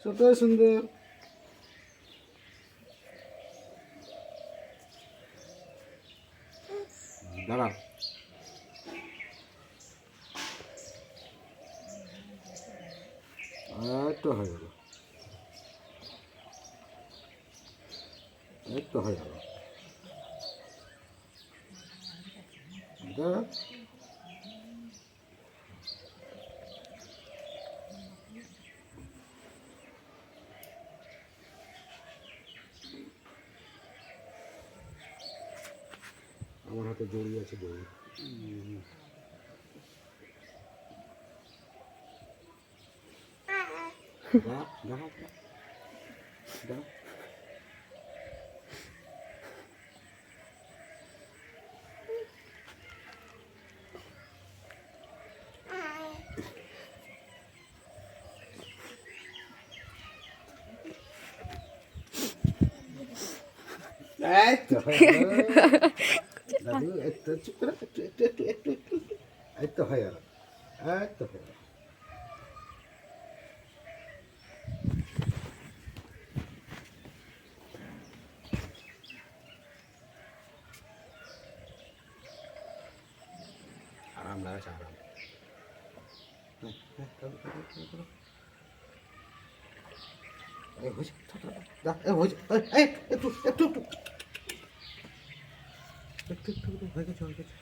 কত সুন্দর। দাঁড়া, একটু হয়ে গেল, একটু হয়ে গেল। দাঁড়া, আমার হাতে জড়িয়ে আছে দড়ি। দাদু একটু চুপ করে, একটু একটু একটু একটু একটু একটু হয়ে গেল, একটু হয়ে গেল। আরাম লাগছে, আরাম। একটু একটু একটু একটু একটু হয়ে গেছে, হয়ে গেছে।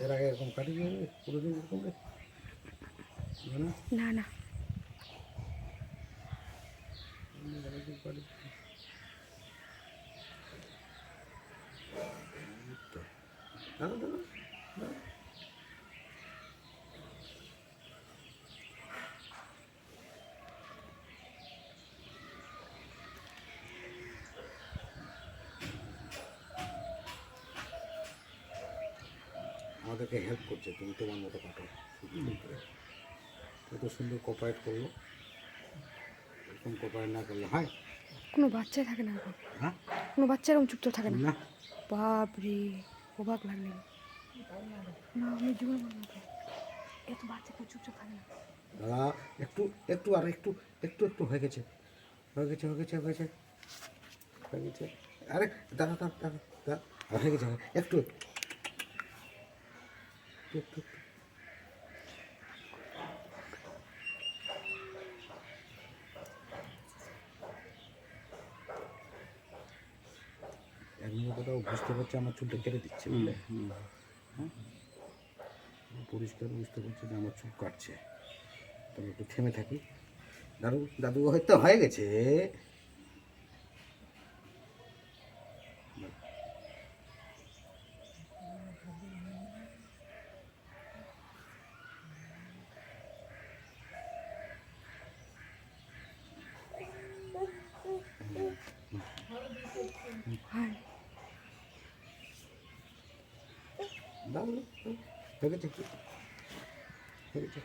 এর আগে এরকম কাটিয়ে যাবে পুরোদিন এরকম না না আমাদেরকে হেল্প করছে, তুমি তোমার মতো কাটো এত সুন্দর কোপারেট করলো। এরকম কোপারেট না করলে হয়? কোনো বাচ্চাই থাকে না এখন। হ্যাঁ, কোনো বাচ্চা এরকম চুপচাপ থাকে না। না বাপরে, অবাক লাগলে না, আমি জীবন বলবো তো, এত বাচ্চা কেউ চুপচাপ থাকে না। দাদা একটু একটু আর একটু একটু একটু হয়ে গেছে, হয়ে গেছে, হয়ে গেছে, হয়ে গেছে, হয়ে গেছে। আরে দাদা দাদা দাদা দাদা, হয়ে গেছে, একটু একটু একটু। এক নম্বর কোথাও বুঝতে পারছে আমার চুলটা কেটে দিচ্ছে, বুঝলে? হ্যাঁ, পরিষ্কার বুঝতে পারছে যে আমার চুল কাটছে। তবে একটু থেমে থাকি। দাদু দাদু হয়তো হয়ে গেছে। হ্যাঁ, দাদু হয়ে গেছে, কি হয়ে গেছে?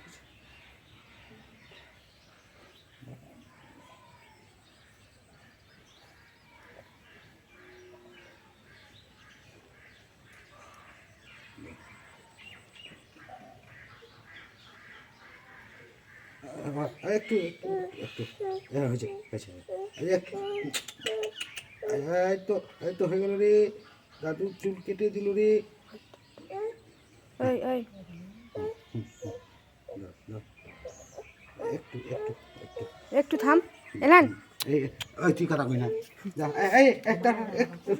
একটু একটু একটু হয়েছে, হয়েছে, এই তো, এই তো হয়ে গেল রে। দাদু চুল কেটে দিল রে। এই এই একটু একটু একটু একটু থাম, এলান। এই এই তুই কথা কই না, যা এই একটা একটু